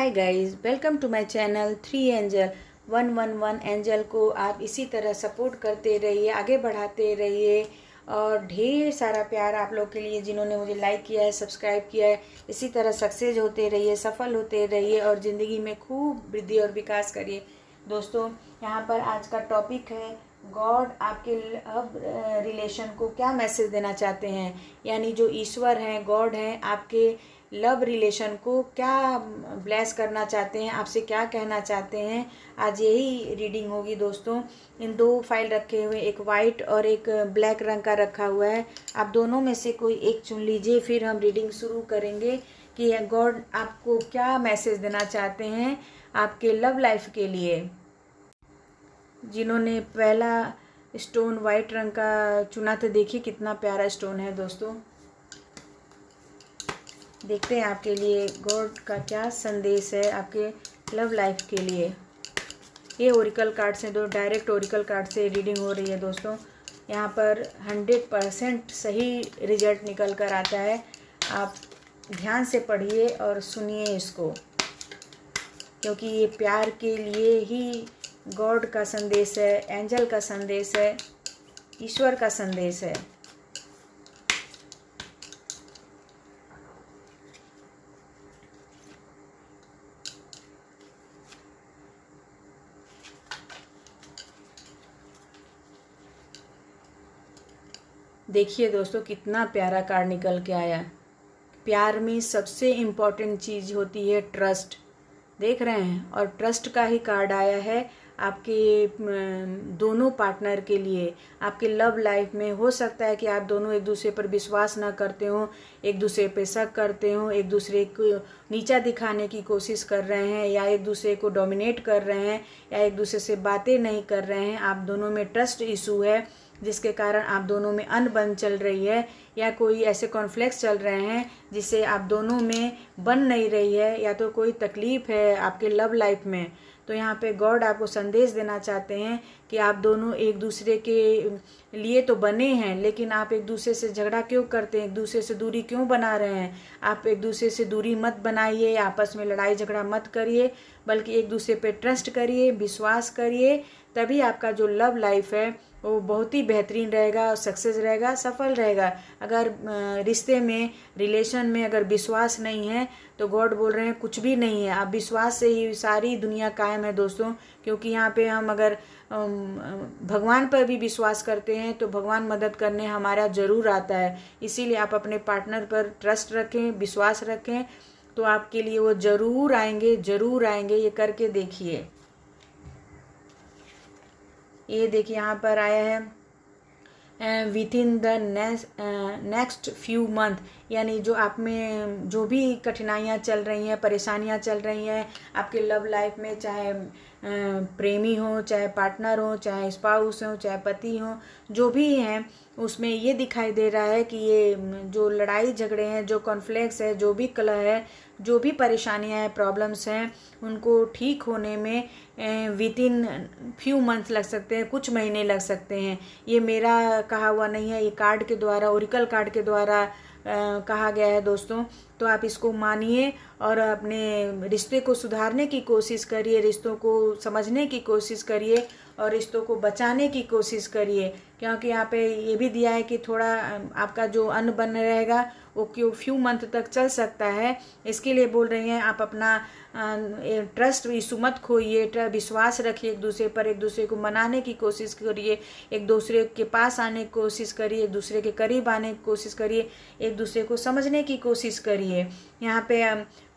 Hi guys, welcome to my channel 3 angel 111 angel को आप इसी तरह सपोर्ट करते रहिए, आगे बढ़ाते रहिए और ढेर सारा प्यार आप लोग के लिए जिन्होंने मुझे लाइक किया है, सब्सक्राइब किया है। इसी तरह सक्सेस होते रहिए, सफल होते रहिए और ज़िंदगी में खूब वृद्धि और विकास करिए। दोस्तों, यहाँ पर आज का टॉपिक है गॉड आपके लव रिलेशन को क्या मैसेज देना चाहते हैं, यानी जो ईश्वर हैं, गॉड हैं, आपके लव रिलेशन को क्या ब्लेस करना चाहते हैं, आपसे क्या कहना चाहते हैं। आज यही रीडिंग होगी दोस्तों। इन दो फाइल रखे हुए, एक वाइट और एक ब्लैक रंग का रखा हुआ है। आप दोनों में से कोई एक चुन लीजिए, फिर हम रीडिंग शुरू करेंगे कि गॉड आपको क्या मैसेज देना चाहते हैं आपके लव लाइफ के लिए। जिन्होंने पहला स्टोन वाइट रंग का चुना था, देखिए कितना प्यारा स्टोन है दोस्तों। देखते हैं आपके लिए गॉड का क्या संदेश है आपके लव लाइफ के लिए। ये ओरिकल कार्ड से, दो डायरेक्ट ओरिकल कार्ड से रीडिंग हो रही है दोस्तों। यहाँ पर 100% सही रिजल्ट निकल कर आता है। आप ध्यान से पढ़िए और सुनिए इसको, क्योंकि ये प्यार के लिए ही गॉड का संदेश है, एंजल का संदेश है, ईश्वर का संदेश है। देखिए दोस्तों, कितना प्यारा कार्ड निकल के आया। प्यार में सबसे इम्पोर्टेंट चीज़ होती है ट्रस्ट। देख रहे हैं, और ट्रस्ट का ही कार्ड आया है आपके दोनों पार्टनर के लिए। आपके लव लाइफ में हो सकता है कि आप दोनों एक दूसरे पर विश्वास ना करते हो, एक दूसरे पे शक करते हो, एक दूसरे को नीचा दिखाने की कोशिश कर रहे हैं, या एक दूसरे को डोमिनेट कर रहे हैं, या एक दूसरे से बातें नहीं कर रहे हैं। आप दोनों में ट्रस्ट इशू है, जिसके कारण आप दोनों में अनबन चल रही है, या कोई ऐसे कॉन्फ्लिक्ट्स चल रहे हैं जिससे आप दोनों में बन नहीं रही है, या तो कोई तकलीफ़ है आपके लव लाइफ में। तो यहाँ पे गॉड आपको संदेश देना चाहते हैं कि आप दोनों एक दूसरे के लिए तो बने हैं, लेकिन आप एक दूसरे से झगड़ा क्यों करते हैं, एक दूसरे से दूरी क्यों बना रहे हैं। आप एक दूसरे से दूरी मत बनाइए, आपस में लड़ाई झगड़ा मत करिए, बल्कि एक दूसरे पे ट्रस्ट करिए, विश्वास करिए। तभी आपका जो लव लाइफ है वो बहुत ही बेहतरीन रहेगा, सक्सेस रहेगा, सफल रहेगा। अगर रिश्ते में, रिलेशन में अगर विश्वास नहीं है तो गॉड बोल रहे हैं कुछ भी नहीं है। आप विश्वास से ही सारी दुनिया कायम है दोस्तों, क्योंकि यहाँ पे हम अगर भगवान पर भी विश्वास करते हैं तो भगवान मदद करने हमारा ज़रूर आता है। इसीलिए आप अपने पार्टनर पर ट्रस्ट रखें, विश्वास रखें, तो आपके लिए वो ज़रूर आएंगे, ज़रूर आएंगे। ये करके देखिए। ये देखिए यहाँ पर आया है with in the next few month, यानी जो आप में जो भी कठिनाइयाँ चल रही हैं, परेशानियाँ चल रही हैं आपके लव लाइफ में, चाहे प्रेमी हो, चाहे पार्टनर हो, चाहे स्पाउस हो, चाहे पति हो, जो भी हैं, उसमें ये दिखाई दे रहा है कि ये जो लड़ाई झगड़े हैं, जो कॉन्फ्लिक्ट्स है, जो भी कलह है, जो भी परेशानियां हैं, प्रॉब्लम्स हैं, उनको ठीक होने में विद इन फ्यू मंथ्स लग सकते हैं, कुछ महीने लग सकते हैं। ये मेरा कहा हुआ नहीं है, ये कार्ड के द्वारा, ओरिकल कार्ड के द्वारा कहा गया है दोस्तों। तो आप इसको मानिए और अपने रिश्ते को सुधारने की कोशिश करिए, रिश्तों को समझने की कोशिश करिए और रिश्तों को बचाने की कोशिश करिए, क्योंकि यहाँ पे ये भी दिया है कि थोड़ा आपका जो अनबन रहेगा वो क्यों फ्यू मंथ तक चल सकता है। इसके लिए बोल रही हैं आप अपना ट्रस्ट इशू मत खोइए, विश्वास रखिए एक दूसरे पर, एक दूसरे को मनाने की कोशिश करिए, एक दूसरे के पास आने की कोशिश करिए, एक दूसरे के करीब आने की कोशिश करिए, एक दूसरे को समझने की कोशिश करिए। यहाँ पे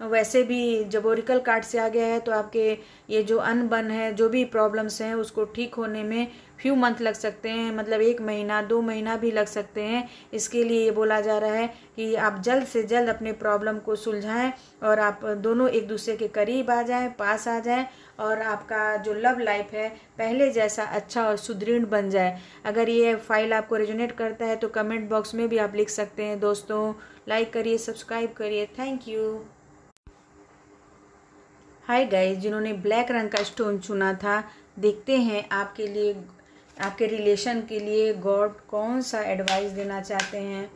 वैसे भी जब ओरिकल कार्ड से आ गया है तो आपके ये जो अनबन है, जो भी प्रॉब्लम्स हैं, उसको ठीक होने में फ्यू मंथ लग सकते हैं, मतलब 1 महीना 2 महीना भी लग सकते हैं। इसके लिए ये बोला जा रहा है कि आप जल्द से जल्द अपने प्रॉब्लम को सुलझाएं और आप दोनों एक दूसरे के करीब आ जाएं, पास आ जाएं, और आपका जो लव लाइफ है पहले जैसा अच्छा और सुदृढ़ बन जाए। अगर ये फाइल आपको रेजोनेट करता है तो कमेंट बॉक्स में भी आप लिख सकते हैं दोस्तों। लाइक करिए, सब्सक्राइब करिए। Thank you. हाय गाइस, जिन्होंने ब्लैक रंग का स्टोन चुना था, देखते हैं आपके लिए, आपके रिलेशन के लिए गॉड कौन सा एडवाइस देना चाहते हैं।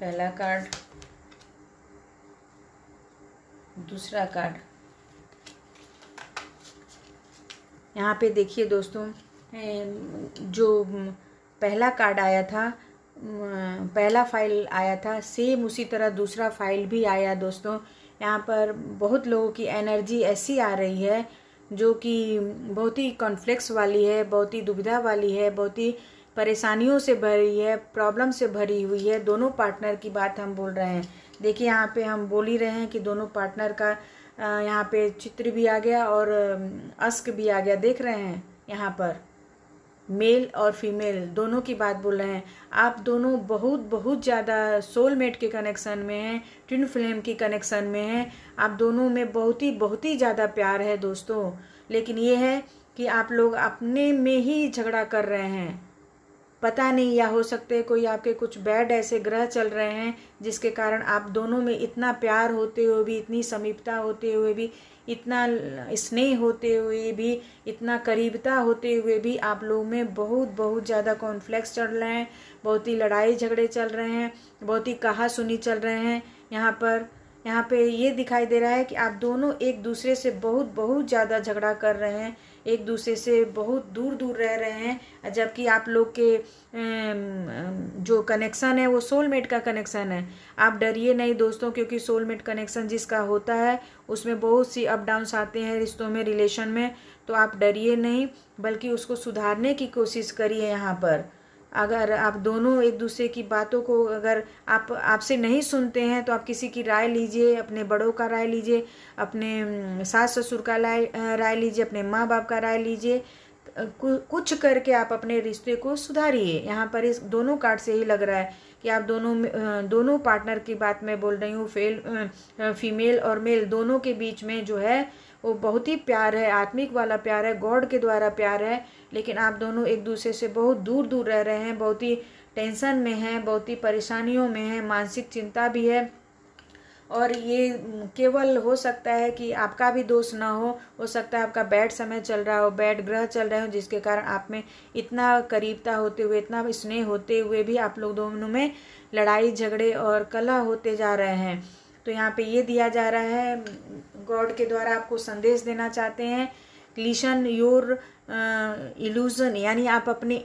पहला कार्ड, दूसरा कार्ड। यहाँ पे देखिए दोस्तों, जो पहला कार्ड आया था, पहला फाइल आया था, सेम उसी तरह दूसरा फाइल भी आया दोस्तों। यहाँ पर बहुत लोगों की एनर्जी ऐसी आ रही है जो कि बहुत ही कॉन्फ्लिक्ट्स वाली है, बहुत ही दुविधा वाली है, बहुत ही परेशानियों से भरी है, प्रॉब्लम से भरी हुई है। दोनों पार्टनर की बात हम बोल रहे हैं। देखिए यहाँ पे हम बोल ही रहे हैं कि दोनों पार्टनर का यहाँ पे चित्र भी आ गया और अस्क भी आ गया। देख रहे हैं यहाँ पर मेल और फीमेल दोनों की बात बोल रहे हैं। आप दोनों बहुत बहुत ज़्यादा सोलमेट के कनेक्शन में हैं, ट्विन फ्लेम की कनेक्शन में हैं। आप दोनों में बहुत ही ज़्यादा प्यार है दोस्तों। लेकिन ये है कि आप लोग अपने में ही झगड़ा कर रहे हैं, पता नहीं, या हो सकते हैं कोई आपके कुछ बैड ऐसे ग्रह चल रहे हैं जिसके कारण आप दोनों में इतना प्यार होते हुए भी, इतनी समीपता होते हुए भी, इतना स्नेह होते हुए भी, इतना करीबता होते हुए भी आप लोगों में बहुत ज़्यादा कॉन्फ्लिक्ट्स चल रहे हैं, बहुत ही लड़ाई झगड़े चल रहे हैं, बहुत ही कहा सुनी चल रहे हैं। यहाँ पे ये दिखाई दे रहा है कि आप दोनों एक दूसरे से बहुत ज़्यादा झगड़ा कर रहे हैं, एक दूसरे से बहुत दूर रह रहे हैं, जबकि आप लोग के जो कनेक्शन है वो सोलमेट का कनेक्शन है। आप डरिए नहीं दोस्तों, क्योंकि सोलमेट कनेक्शन जिसका होता है उसमें बहुत सी अप डाउन्स आते हैं रिश्तों में, रिलेशन में। तो आप डरिए नहीं, बल्कि उसको सुधारने की कोशिश करिए। यहाँ पर अगर आप दोनों एक दूसरे की बातों को, अगर आपसे नहीं सुनते हैं तो आप किसी की राय लीजिए, अपने बड़ों का राय लीजिए, अपने सास ससुर का राय लीजिए, अपने माँ बाप का राय लीजिए। कुछ करके आप अपने रिश्ते को सुधारिए। यहाँ पर इस दोनों कार्ड से ही लग रहा है कि आप दोनों पार्टनर की बात मैं बोल रही हूँ, फीमेल और मेल दोनों के बीच में जो है वो बहुत ही प्यार है, आत्मिक वाला प्यार है, गॉड के द्वारा प्यार है। लेकिन आप दोनों एक दूसरे से बहुत दूर रह रहे हैं, बहुत ही टेंशन में हैं, बहुत ही परेशानियों में हैं, मानसिक चिंता भी है। और ये केवल हो सकता है कि आपका भी दोष ना हो सकता है आपका बैड समय चल रहा हो, बैड ग्रह चल रहे हो, जिसके कारण आप में इतना करीबता होते हुए, इतना स्नेह होते हुए भी आप लोग दोनों में लड़ाई झगड़े और कलह होते जा रहे हैं। तो यहाँ पे ये दिया जा रहा है, गॉड के द्वारा आपको संदेश देना चाहते हैं, लिसन योर इल्यूजन, यानी आप अपने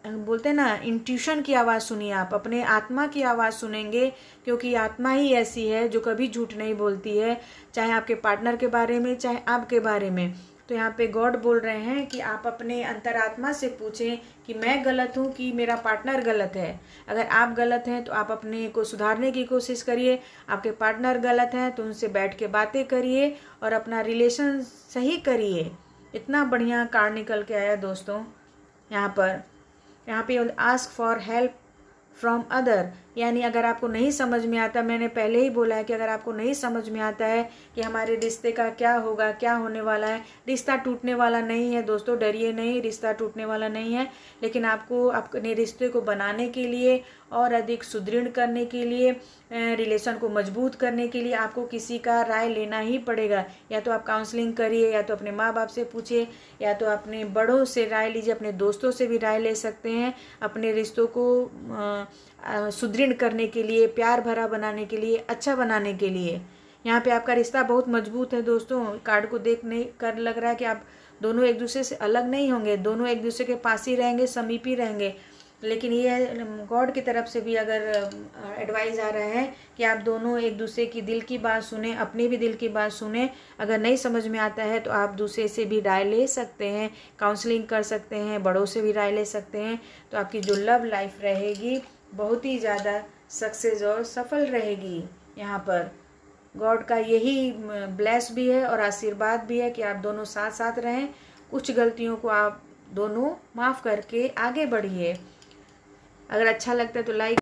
बोलते हैं ना, इंट्यूशन की आवाज़ सुनिए, आप अपने आत्मा की आवाज़ सुनेंगे, क्योंकि आत्मा ही ऐसी है जो कभी झूठ नहीं बोलती है, चाहे आपके पार्टनर के बारे में, चाहे आपके बारे में। तो यहाँ पे गॉड बोल रहे हैं कि आप अपने अंतरात्मा से पूछें कि मैं गलत हूँ कि मेरा पार्टनर गलत है। अगर आप गलत हैं तो आप अपने को सुधारने की कोशिश करिए, आपके पार्टनर गलत हैं तो उनसे बैठ के बातें करिए और अपना रिलेशन सही करिए। इतना बढ़िया कार्ड निकल के आया दोस्तों। यहाँ पे ask for help from other, यानी अगर आपको नहीं समझ में आता, मैंने पहले ही बोला है कि अगर आपको नहीं समझ में आता है कि हमारे रिश्ते का क्या होगा, क्या होने वाला है, रिश्ता टूटने वाला नहीं है दोस्तों, डरिए नहीं, रिश्ता टूटने वाला नहीं है। लेकिन आपको अपने रिश्ते को बनाने के लिए और अधिक सुदृढ़ करने के लिए, रिलेशन को मजबूत करने के लिए आपको किसी का राय लेना ही पड़ेगा। या तो आप काउंसलिंग करिए, या तो अपने माँ बाप से पूछिए, या तो अपने बड़ों से राय लीजिए, अपने दोस्तों से भी राय ले सकते हैं अपने रिश्तों को सुदृढ़ करने के लिए, प्यार भरा बनाने के लिए, अच्छा बनाने के लिए। यहाँ पे आपका रिश्ता बहुत मजबूत है दोस्तों। कार्ड को देखने कर लग रहा है कि आप दोनों एक दूसरे से अलग नहीं होंगे, दोनों एक दूसरे के पास ही रहेंगे, समीप ही रहेंगे। लेकिन ये गॉड की तरफ से भी अगर एडवाइस आ रहा है कि आप दोनों एक दूसरे की दिल की बात सुने, अपनी भी दिल की बात सुने। अगर नहीं समझ में आता है तो आप दूसरे से भी राय ले सकते हैं, काउंसलिंग कर सकते हैं, बड़ों से भी राय ले सकते हैं। तो आपकी जो लव लाइफ रहेगी बहुत ही ज़्यादा सक्सेस और सफल रहेगी। यहाँ पर गॉड का यही ब्लेस भी है और आशीर्वाद भी है कि आप दोनों साथ साथ रहें। कुछ गलतियों को आप दोनों माफ़ करके आगे बढ़िए। अगर अच्छा लगता है तो लाइक